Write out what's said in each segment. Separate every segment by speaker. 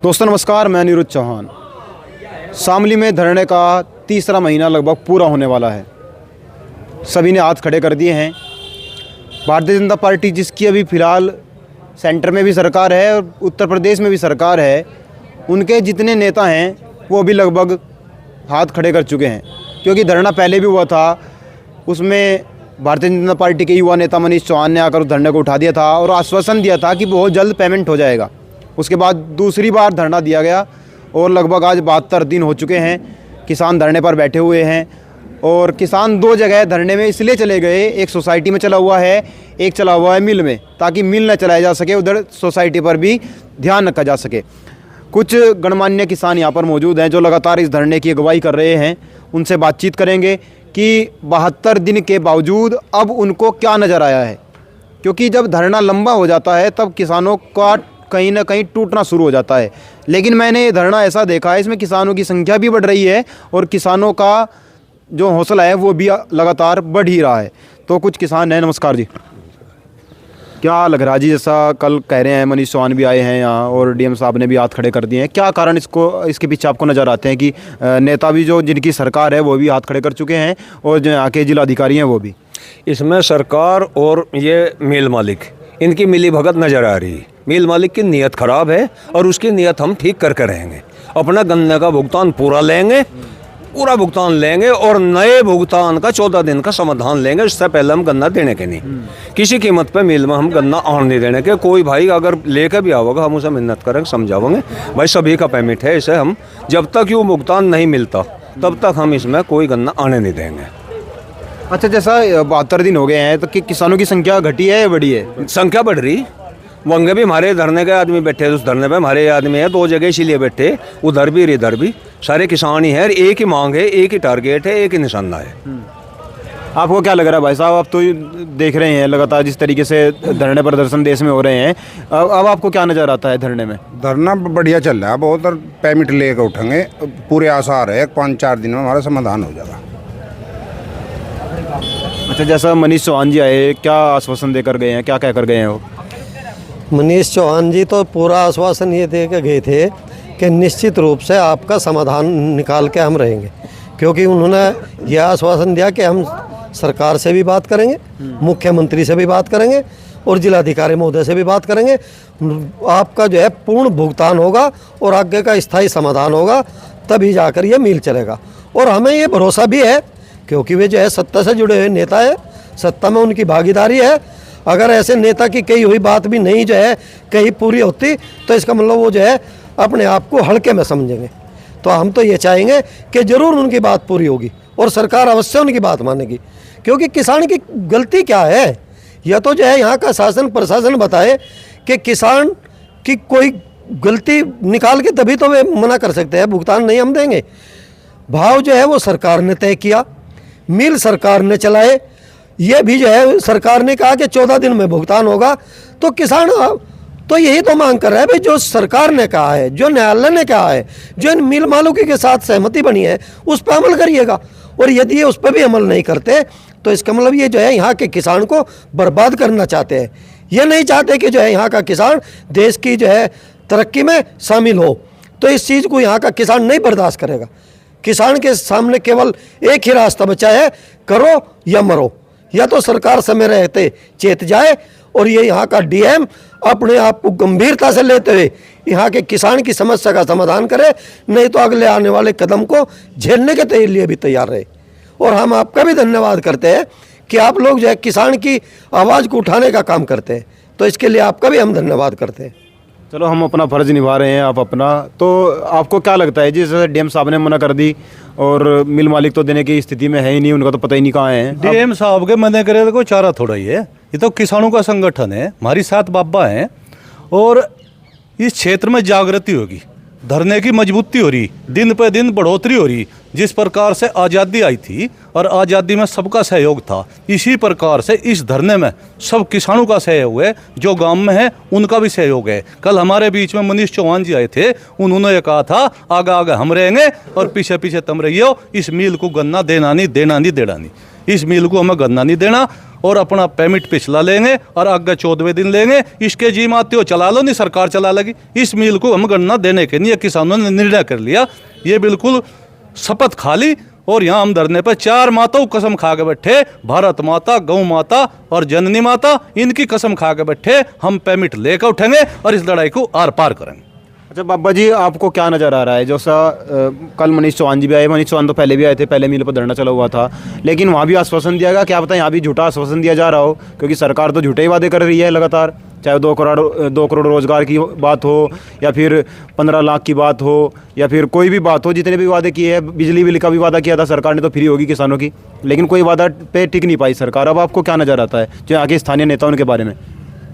Speaker 1: दोस्तों नमस्कार, मैं अनिरुद्ध चौहान। शामली में धरने का तीसरा महीना लगभग पूरा होने वाला है। सभी ने हाथ खड़े कर दिए हैं। भारतीय जनता पार्टी जिसकी अभी फ़िलहाल सेंटर में भी सरकार है और उत्तर प्रदेश में भी सरकार है, उनके जितने नेता हैं वो भी लगभग हाथ खड़े कर चुके हैं। क्योंकि धरना पहले भी हुआ था, उसमें भारतीय जनता पार्टी के युवा नेता मनीष चौहान ने आकर उस धरने को उठा दिया था और आश्वासन दिया था कि बहुत जल्द पेमेंट हो जाएगा। उसके बाद दूसरी बार धरना दिया गया और लगभग आज 72 दिन हो चुके हैं। किसान धरने पर बैठे हुए हैं और किसान दो जगह धरने में इसलिए चले गए, एक सोसाइटी में चला हुआ है, एक चला हुआ है मिल में, ताकि मिल न चलाया जा सके, उधर सोसाइटी पर भी ध्यान रखा जा सके। कुछ गणमान्य किसान यहाँ पर मौजूद हैं जो लगातार इस धरने की अगुवाई कर रहे हैं। उनसे बातचीत करेंगे कि 72 दिन के बावजूद अब उनको क्या नज़र आया है। क्योंकि जब धरना लंबा हो जाता है तब किसानों का कहीं ना कहीं टूटना शुरू हो जाता है। लेकिन मैंने ये धरना ऐसा देखा है, इसमें किसानों की संख्या भी बढ़ रही है और किसानों का जो हौसला है वो भी लगातार बढ़ ही रहा है। तो कुछ किसान हैं। नमस्कार जी, क्या लग रहा है जी? जैसा कल कह रहे हैं मनीष चौहान भी आए हैं यहाँ और डीएम साहब ने भी हाथ खड़े कर दिए हैं, क्या कारण इसके पीछे आपको नज़र आते हैं कि नेता भी जो जिनकी सरकार है वो भी हाथ खड़े कर चुके हैं और जो यहाँ के जिलाधिकारी हैं वो भी?
Speaker 2: इसमें सरकार और ये मिल मालिक, इनकी मिली भगत नज़र आ रही है। मिल मालिक की नीयत ख़राब है और उसकी नीयत हम ठीक करके रहेंगे। अपना गन्ने का भुगतान पूरा लेंगे, पूरा भुगतान लेंगे और नए भुगतान का 14 दिन का समाधान लेंगे। इससे पहले हम गन्ना देने के नहीं, किसी कीमत पे मिल में हम गन्ना आन नहीं देने के। कोई भाई अगर लेकर भी आवेगा हम उसे मिन्नत करेंगे, समझावेंगे भाई सभी का पेमेंट है, इसे हम जब तक ये भुगतान नहीं मिलता तब तक हम इसमें कोई गन्ना आने नहीं देंगे।
Speaker 1: अच्छा, जैसा 72 दिन हो गए हैं तो किसानों की संख्या घटी है या बढ़ी है?
Speaker 2: संख्या बढ़ रही। वंगे भी हमारे धरने के आदमी बैठे, उस धरने पे हमारे आदमी है, 2 जगह इसीलिए बैठे, उधर भी इधर भी सारे किसान ही हैं। एक ही मांग है, एक ही टारगेट है, एक ही निशाना है।
Speaker 1: आपको क्या लग रहा है भाई साहब? आप तो देख रहे हैं लगातार जिस तरीके से धरने प्रदर्शन देश में हो रहे हैं, अब आपको क्या नज़र आता है धरने में?
Speaker 3: धरना बढ़िया चल रहा है बहुत, और पेमेंट लेकर उठेंगे। पूरे आसार है 5-4 दिन में हमारा समाधान हो जाएगा।
Speaker 1: अच्छा, जैसा मनीष चौहान जी आए, क्या आश्वासन देकर गए हैं, क्या कह कर गए हैं वो?
Speaker 4: मनीष चौहान जी तो पूरा आश्वासन ये दे के गए थे कि निश्चित रूप से आपका समाधान निकाल के हम रहेंगे। क्योंकि उन्होंने यह आश्वासन दिया कि हम सरकार से भी बात करेंगे, मुख्यमंत्री से भी बात करेंगे और जिलाधिकारी महोदय से भी बात करेंगे। आपका जो है पूर्ण भुगतान होगा और आगे का स्थायी समाधान होगा, तभी जाकर ये मिल चलेगा। और हमें ये भरोसा भी है क्योंकि वे जो है सत्ता से जुड़े हुए नेता है, सत्ता में उनकी भागीदारी है। अगर ऐसे नेता की कही हुई बात भी नहीं जो है कहीं पूरी होती तो इसका मतलब वो जो है अपने आप को हल्के में समझेंगे। तो हम तो ये चाहेंगे कि ज़रूर उनकी बात पूरी होगी और सरकार अवश्य उनकी बात मानेगी। क्योंकि किसान की गलती क्या है, यह तो जो है यहाँ का शासन प्रशासन बताए कि किसान की कोई गलती निकाल के तभी तो वे मना कर सकते हैं, भुगतान नहीं हम देंगे। भाव जो है वो सरकार ने तय किया, मिल सरकार ने चलाए, ये भी जो है सरकार ने कहा कि 14 दिन में भुगतान होगा। तो किसान तो यही तो मांग कर रहा है भाई, जो सरकार ने कहा है, जो न्यायालय ने कहा है, जो इन मिल मालिकों के साथ सहमति बनी है, उस पर अमल करिएगा। और यदि ये उस पर भी अमल नहीं करते तो इसका मतलब ये जो है यहाँ के किसान को बर्बाद करना चाहते हैं। ये नहीं चाहते कि जो है यहाँ का किसान देश की जो है तरक्की में शामिल हो। तो इस चीज़ को यहाँ का किसान नहीं बर्दाश्त करेगा। किसान के सामने केवल एक ही रास्ता बचा है, करो या मरो। या तो सरकार समय रहते चेत जाए और ये यहाँ का डीएम अपने आप को गंभीरता से लेते हुए यहाँ के किसान की समस्या का समाधान करे, नहीं तो अगले आने वाले कदम को झेलने के लिए भी तैयार रहे। और हम आपका भी धन्यवाद करते हैं कि आप लोग जो है किसान की आवाज़ को उठाने का काम करते हैं, तो इसके लिए आपका भी हम धन्यवाद करते हैं।
Speaker 1: चलो, हम अपना फ़र्ज़ निभा रहे हैं, आप अपना। तो आपको क्या लगता है, जैसे डीएम साहब ने मना कर दी और मिल मालिक तो देने की स्थिति में है ही नहीं, उनका तो पता ही नहीं कहाँ है।
Speaker 5: डीएम साहब के मना करे तो कोई चारा थोड़ा ही है, ये तो किसानों का संगठन है, हमारी 7 बाबा हैं और इस क्षेत्र में जागृति होगी, धरने की मजबूती हो रही, दिन पे दिन बढ़ोतरी हो रही। जिस प्रकार से आज़ादी आई थी और आज़ादी में सबका सहयोग था, इसी प्रकार से इस धरने में सब किसानों का सहयोग है, जो गांव में है उनका भी सहयोग है। कल हमारे बीच में मनीष चौहान जी आए थे, उन्होंने ये कहा था आगे आगे हम रहेंगे और पीछे पीछे तुम रहिए। इस मिल को गन्ना देना नहीं, देना नहीं, देना नहीं, इस मिल को हमें गन्ना नहीं देना। और अपना पेमेंट पिछला लेंगे और आगे 14वें दिन लेंगे। इसके जी माते हो चला लो, नहीं सरकार चला लगी। इस मिल को हम गन्ना देने के लिए किसानों ने निर्णय कर लिया, ये बिल्कुल शपथ खा ली। और यहाँ हम धरने पर 4 माताओं कसम खा के बैठे, भारत माता, गौ माता और जननी माता, इनकी कसम खा के बैठे हम पेमेंट लेकर उठेंगे और इस लड़ाई को आर पार करेंगे।
Speaker 1: अच्छा बाबा जी, आपको क्या नज़र आ रहा है? जैसा कल मनीष चौहान जी भी आए, मनीष चौहान तो पहले भी आए थे, पहले मिल पर धरना चला हुआ था, लेकिन वहाँ भी आश्वासन दिया गया। क्या पता यहाँ भी झूठा आश्वासन दिया जा रहा हो, क्योंकि सरकार तो झूठे ही वादे कर रही है लगातार, चाहे 2 करोड़ रोजगार की बात हो या फिर 15 लाख की बात हो या फिर कोई भी बात हो, जितने भी वादे किए हैं। बिजली बिल का भी वादा किया था सरकार ने, तो फ्री होगी किसानों की, लेकिन कोई वादा पे टिक नहीं पाई सरकार। अब आपको क्या नज़र आता है जो यहाँ के स्थानीय नेता उनके बारे में?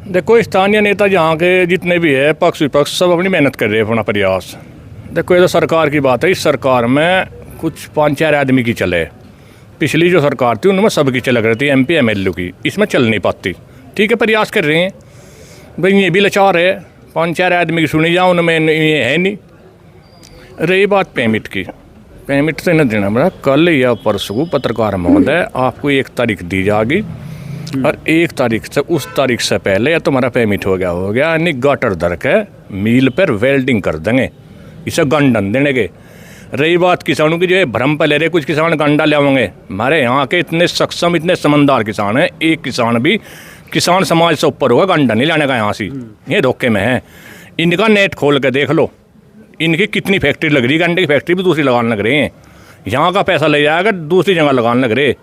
Speaker 6: देखो, स्थानीय नेता यहाँ के जितने भी है, पक्ष विपक्ष, सब अपनी मेहनत कर रहे हैं, अपना प्रयास। देखो, ये तो सरकार की बात है, इस सरकार में कुछ 5-4 आदमी की चले। पिछली जो सरकार थी उनमें सबकी चल रही थी, MP MLA की, इसमें चल नहीं पाती। ठीक है, प्रयास कर रहे हैं भाई, ये भी लाचार है, 5-4 आदमी की सुनी जाओ, उनमें ये है नहीं। रही बात पेमेंट की, पेमेंट तो नहीं देना पड़ा। कल या परसों को पत्रकार महोदय आपको 1 तारीख दी जाएगी और 1 तारीख से, उस तारीख से पहले या तुम्हारा पेमेंट हो गया यानी गाटर दर के मिल पर वेल्डिंग कर देंगे, इसे गंडन देने के। रही बात किसानों की, जो है भ्रम पर ले रहे, कुछ किसान गंडा ले आएंगे। हमारे यहाँ के इतने सक्षम, इतने समझदार किसान हैं, एक किसान भी किसान समाज से ऊपर होगा, गंडा नहीं लाने का यहाँ से, ये धोखे में है। इनका नेट खोल के देख लो, इनकी कितनी फैक्ट्री लग रही है, गंडे की फैक्ट्री भी दूसरी लगाने लग रहे हैं। यहाँ का पैसा ले जाएगा दूसरी जगह लगाने लग रहे।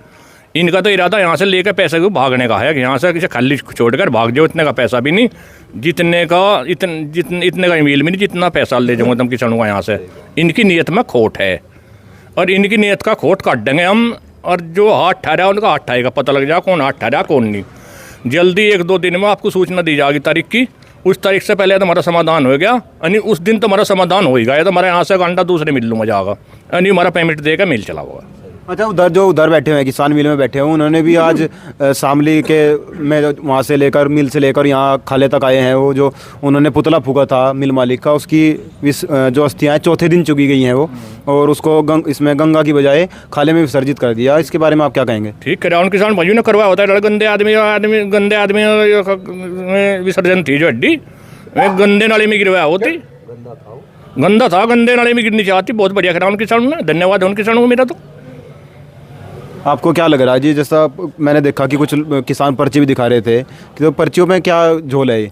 Speaker 6: इनका तो इरादा यहाँ से लेकर पैसे को भागने का है कि यहाँ से किसी खाली छोड़कर भाग जाओ। इतने का पैसा भी नहीं, इतने का ईमेल भी नहीं, जितना पैसा ले जाऊँगा तुम किसानों का यहाँ से। इनकी नीयत में खोट है और इनकी नीयत का खोट काट देंगे हम, और जो हाथ ठहरा उनका हाथ ठहरेगा, पता लग जाएगा कौन हाथ ठहरा कौन नहीं। जल्दी 1-2 दिन में आपको सूचना दी जाएगी तारीख की। उस तारीख से पहले तो हमारा समाधान हो गया, यानी उस दिन तो हमारा समाधान हो ही गया, तो हमारे यहाँ से घंटा दूसरे मिलों में जाएगा, यानी हमारा पेमेंट देकर मिल चला होगा।
Speaker 1: अच्छा, उधर बैठे हुए हैं, किसान मिल में बैठे हुए, उन्होंने भी आज शामली के में वहाँ से लेकर, मिल से लेकर यहाँ खाले तक आए हैं। वो जो उन्होंने पुतला फूका था मिल मालिक का, उसकी जो अस्थियाँ 4थे दिन चुकी गई हैं वो, और उसको इसमें गंगा की बजाय खाले में विसर्जित कर दिया। इसके बारे में आप क्या कहेंगे?
Speaker 6: ठीक है, उन किसान भाइयों ने करवाया होता है, गंदे आदमी विसर्जन थी जो हड्डी गंदे नाले में गिरवाया होती, गंदा था, गंदे नाले में गिरनी चाहती। बहुत बढ़िया करा उन किसानों ने, धन्यवाद उन किसानों को मेरा। तो
Speaker 1: आपको क्या लग रहा है जी? जैसा मैंने देखा कि कुछ किसान पर्ची भी दिखा रहे थे, कि तो पर्चियों में क्या झोल है?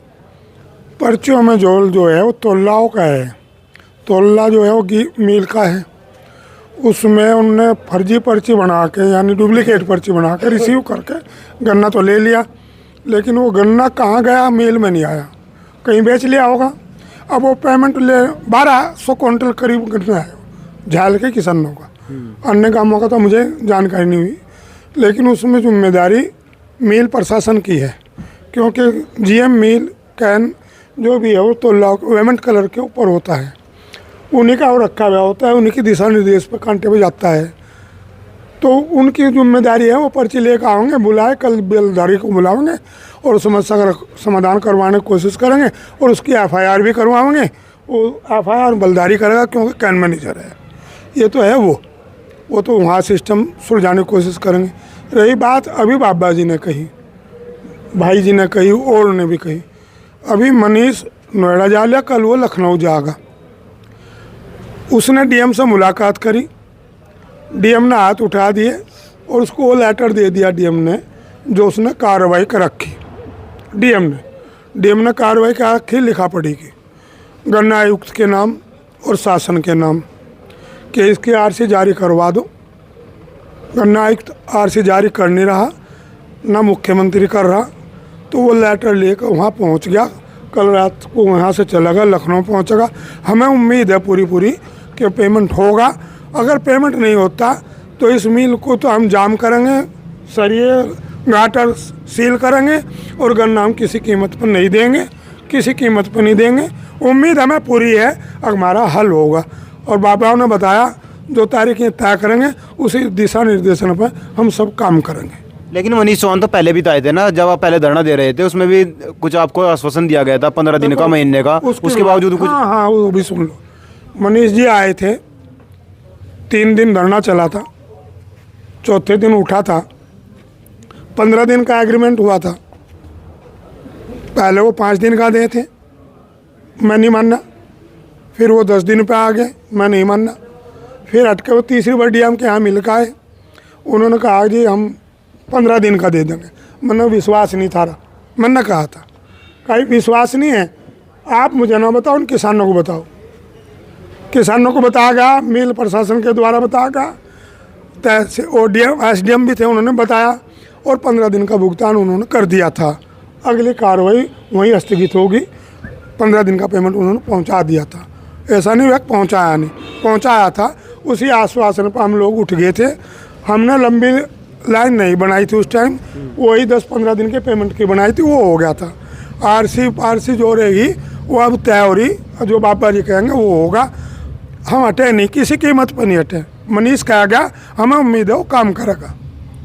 Speaker 7: पर्चियों में झोल जो है वो तोल्लाओं का है। तोल्ला जो है वो मिल का है, उसमें उनने फर्जी पर्ची बना के, यानी डुप्लीकेट पर्ची बना के रिसीव करके गन्ना तो ले लिया, लेकिन वो गन्ना कहाँ गया मिल में नहीं आया, कहीं बेच लिया होगा। अब वो पेमेंट ले 1200 क्विंटल करीब गन्ना है झाल के किसानों का, अन्य कामों का तो मुझे जानकारी नहीं हुई, लेकिन उसमें जिम्मेदारी मिल प्रशासन की है, क्योंकि GM मिल कैन जो भी है वो तो पेमेंट कलर के ऊपर होता है, उन्हीं का वो रखा हुआ होता है, उन्हीं की दिशा निर्देश पर कांटे पे जाता है। तो उनकी जिम्मेदारी है, वो पर्ची लेकर आओगे, बुलाए, कल बेलदारी को बुलाओगे और समस्या का समाधान करवाने की कोशिश करेंगे और उसकी FIR भी करवाएंगे। वो FIR बेलदारी करेगा, क्योंकि कैन मैनेजर है, ये तो है वो तो वहाँ सिस्टम सुलझाने की कोशिश करेंगे। रही बात अभी बाबा जी ने कही, भाई जी ने कही और ने भी कही, अभी मनीष नोएडा जा लिया, कल वो लखनऊ जाएगा। उसने DM से मुलाकात करी, DM ने हाथ उठा दिए और उसको वो लेटर दे दिया DM ने, जो उसने कार्रवाई कर रखी। DM ने कार्रवाई कर रखी लिखा पढ़ी की, गन्ना आयुक्त के नाम और शासन के नाम, कि इसकी RC जारी करवा दो। गन्ना आयुक्त RC जारी कर नहीं रहा, ना मुख्यमंत्री कर रहा, तो वो लेटर लेकर वहाँ पहुँच गया। कल रात को वहाँ से चला गया, लखनऊ पहुँचेगा। हमें उम्मीद है पूरी कि पेमेंट होगा। अगर पेमेंट नहीं होता तो इस मिल को तो हम जाम करेंगे, सरिये गाटर सील करेंगे और गन्ना हम किसी कीमत पर नहीं देंगे, किसी कीमत पर नहीं देंगे। उम्मीद हमें पूरी है हमारा हल होगा, और बाबाओं ने बताया जो तारीखें तय करेंगे उसी दिशा निर्देशन पर हम सब काम करेंगे।
Speaker 1: लेकिन मनीष चौहान तो पहले भी तो आए थे ना, जब आप पहले धरना दे रहे थे, उसमें भी कुछ आपको आश्वासन दिया गया था 15 दिन का, महीने का, उसके बावजूद कुछ।
Speaker 7: हाँ, वो भी सुन लो। मनीष जी आए थे, 3 दिन धरना चला था, चौथे दिन उठा था, 15 दिन का एग्रीमेंट हुआ था, पहले वो 5 दिन का दे थे, मैं नहीं मानना। फिर वो 10 दिन पे आ गए, मैं नहीं मानना। फिर अटके वो तीसरी बार डीएम के यहाँ मिल के आए, उन्होंने कहा जी हम 15 दिन का दे देंगे। मैंने विश्वास नहीं था, मैंने कहा था कहीं विश्वास नहीं है, आप मुझे ना बताओ, उन किसानों को बताओ। किसानों को बताया, मिल प्रशासन के द्वारा बताया, ODM SDM भी थे, उन्होंने बताया और 15 दिन का भुगतान उन्होंने कर दिया था। अगली कार्रवाई वहीं स्थगित होगी। 15 दिन का पेमेंट उन्होंने पहुंचा दिया था। ऐसा नहीं हुआ पहुंचाया नहीं, पहुंचाया था। उसी आश्वासन पर हम लोग उठ गए थे। हमने लंबी लाइन नहीं बनाई थी उस टाइम, वही 10-15 दिन के पेमेंट की बनाई थी, वो हो गया था। आरसी जो रहेगी वो अब तय हो रही, जो बाबा जी कहेंगे वो होगा। हम हटे नहीं, किसी कीमत पर नहीं हटे। मनीष कहा गया, हमें उम्मीद है वो काम करेगा।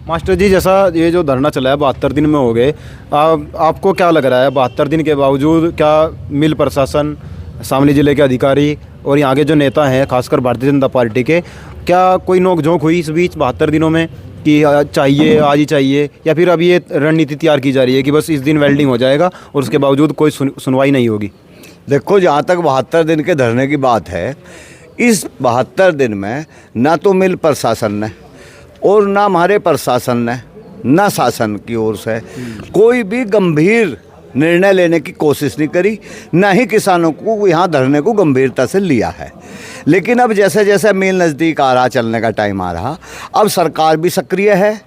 Speaker 1: मास्टर जी, जैसा ये जो धरना चला है 72 दिन में हो गए, आपको क्या लग रहा है 72 दिन के बावजूद क्या मिल प्रशासन, शामली ज़िले के अधिकारी और यहाँ के जो नेता हैं खासकर भारतीय जनता पार्टी के, क्या कोई नोकझोंक हुई इस बीच 72 दिनों में कि चाहिए आज ही चाहिए, या फिर अब ये रणनीति तैयार की जा रही है कि बस इस दिन वेल्डिंग हो जाएगा और उसके बावजूद कोई सुनवाई नहीं होगी?
Speaker 8: देखो, जहाँ तक 72 दिन के धरने की बात है, इस 72 दिन में ना तो मिल प्रशासन ने और ना हमारे प्रशासन ने, ना शासन की ओर से कोई भी गंभीर निर्णय लेने की कोशिश नहीं करी, ना ही किसानों को यहाँ धरने को गंभीरता से लिया है। लेकिन अब जैसे जैसे मिल नज़दीक आ रहा, चलने का टाइम आ रहा, अब सरकार भी सक्रिय है,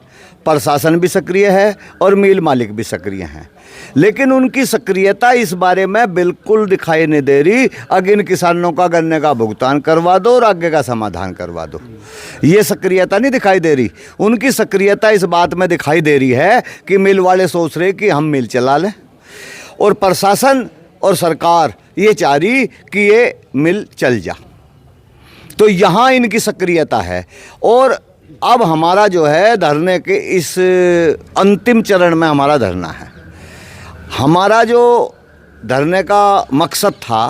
Speaker 8: प्रशासन भी सक्रिय है और मिल मालिक भी सक्रिय हैं। लेकिन उनकी सक्रियता इस बारे में बिल्कुल दिखाई नहीं दे रही, अगर इन किसानों का गन्ने का भुगतान करवा दो और आगे का समाधान करवा दो, ये सक्रियता नहीं दिखाई दे रही। उनकी सक्रियता इस बात में दिखाई दे रही है कि मिल वाले सोच रहे कि हम मिल चला लें, और प्रशासन और सरकार ये चाह रही कि ये मिल चल जा। तो यहाँ इनकी सक्रियता है। और अब हमारा जो है धरने के इस अंतिम चरण में हमारा धरना है। हमारा जो धरने का मकसद था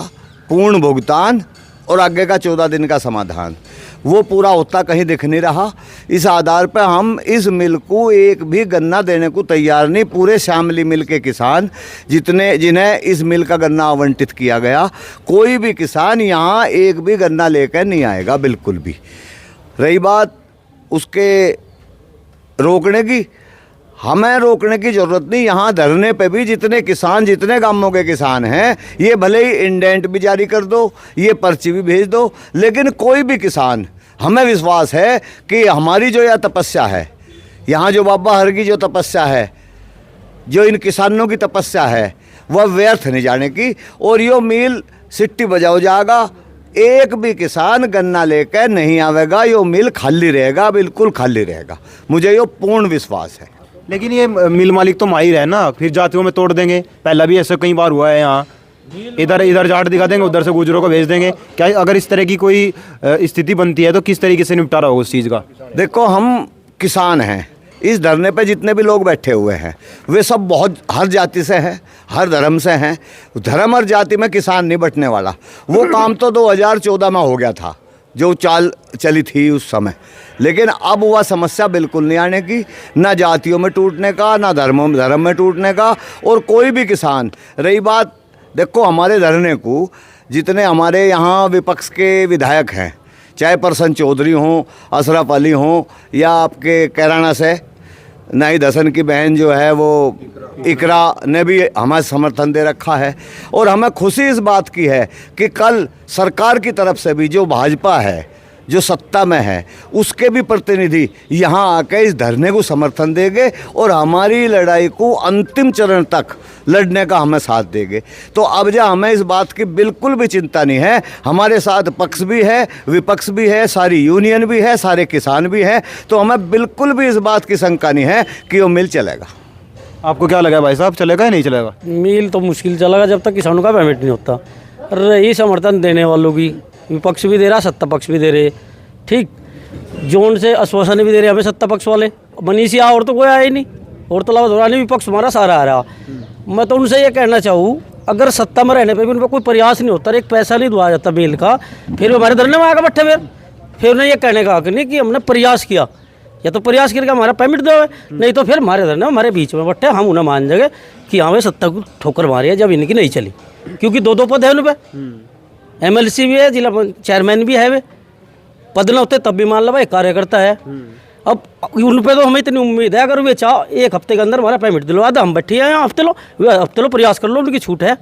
Speaker 8: पूर्ण भुगतान और आगे का 14 दिन का समाधान, वो पूरा होता कहीं दिख नहीं रहा। इस आधार पर हम इस मिल को एक भी गन्ना देने को तैयार नहीं। पूरे शामली मिल के किसान जिन्हें इस मिल का गन्ना आवंटित किया गया, कोई भी किसान यहाँ एक भी गन्ना लेकर नहीं आएगा, बिल्कुल भी। रही बात उसके रोकने की, हमें रोकने की ज़रूरत नहीं। यहाँ धरने पे भी जितने किसान, जितने गांवों के किसान हैं, ये भले ही इंडेंट भी जारी कर दो, ये पर्ची भी भेज दो, लेकिन कोई भी किसान, हमें विश्वास है कि हमारी जो यह तपस्या है, यहाँ जो बाबा हर की जो तपस्या है, जो इन किसानों की तपस्या है, वह व्यर्थ नहीं जाने की। और यो मिल सिट्टी बजाओ जाएगा, एक भी किसान गन्ना लेकर नहीं आवेगा, यो मिल खाली रहेगा, बिल्कुल खाली रहेगा, मुझे यो पूर्ण विश्वास है।
Speaker 1: लेकिन ये मिल मालिक तो माहिर है ना, फिर जातियों में तोड़ देंगे। पहला भी ऐसा कई बार हुआ है, यहाँ इधर जाट दिखा देंगे, उधर से गुजरों को भेज देंगे। क्या अगर इस तरह की कोई स्थिति बनती है तो किस तरीके से निपटारा होगा उस चीज़ का?
Speaker 8: देखो, हम किसान हैं, इस धरने पे जितने भी लोग बैठे हुए हैं वे सब बहुत हर जाति से हैं, हर धर्म से हैं। धर्म और जाति में किसान नहीं बंटने वाला। वो काम तो 2014 में हो गया था, जो चाल चली थी उस समय। लेकिन अब वह समस्या बिल्कुल नहीं आने की, ना जातियों में टूटने का, ना धर्म में टूटने का। और कोई भी किसान, रही बात, देखो हमारे धरने को जितने हमारे यहाँ विपक्ष के विधायक हैं, चाहे प्रसन्न चौधरी हों, अशरफ अली हों, या आपके कैराना से नाहिद हसन की बहन जो है वो इकरा ने भी हमें समर्थन दे रखा है। और हमें खुशी इस बात की है कि कल सरकार की तरफ से भी जो भाजपा है, जो सत्ता में है, उसके भी प्रतिनिधि यहाँ आकर इस धरने को समर्थन देंगे और हमारी लड़ाई को अंतिम चरण तक लड़ने का हमें साथ देंगे। तो अब जो हमें इस बात की बिल्कुल भी चिंता नहीं है। हमारे साथ पक्ष भी है, विपक्ष भी है, सारी यूनियन भी है, सारे किसान भी हैं। तो हमें बिल्कुल भी इस बात की शंका नहीं है कि वो मिल चलेगा।
Speaker 1: आपको क्या लगा भाई साहब, चलेगा या नहीं चलेगा?
Speaker 9: मिल तो मुश्किल चलेगा जब तक किसानों का पेमेंट नहीं होता। रही समर्थन देने वालों की, विपक्ष भी दे रहा, सत्ता पक्ष भी दे रहे, ठीक, जोन से आश्वासन भी दे रहे हमें सत्ता पक्ष वाले। मनीष यहाँ और तो कोई आया ही नहीं, और तो अलावा दौरान विपक्ष हमारा सारा आ रहा। मैं तो उनसे ये कहना चाहूँ, अगर सत्ता में रहने पे भी उन पर कोई प्रयास नहीं होता, एक पैसा नहीं दुआ जाता मिल का, फिर हमारे धरने में आकर बैठे फिर उन्हें ये कहने का हक नहीं कि हमने प्रयास किया। या तो प्रयास करके हमारा पेमेंट दो, नहीं तो फिर हमारे धरना हमारे बीच में बट्टे हम उन्हें मान जाएंगे कि हाँ भाई सत्ता को ठोकर मारी है जब इनकी नहीं चली, क्योंकि 2-2 पद है उन पर, MLC भी है, जिला चेयरमैन भी है, वे पद न होते तब भी मान लो भाई कार्यकर्ता है। अब उन पे तो हमें इतनी उम्मीद है, अगर वे चाहो 1 हफ्ते के अंदर हमारा पेमेंट दिलवा दो, हम बैठे हैं हफ्ते लो प्रयास कर लो, उनकी छूट है।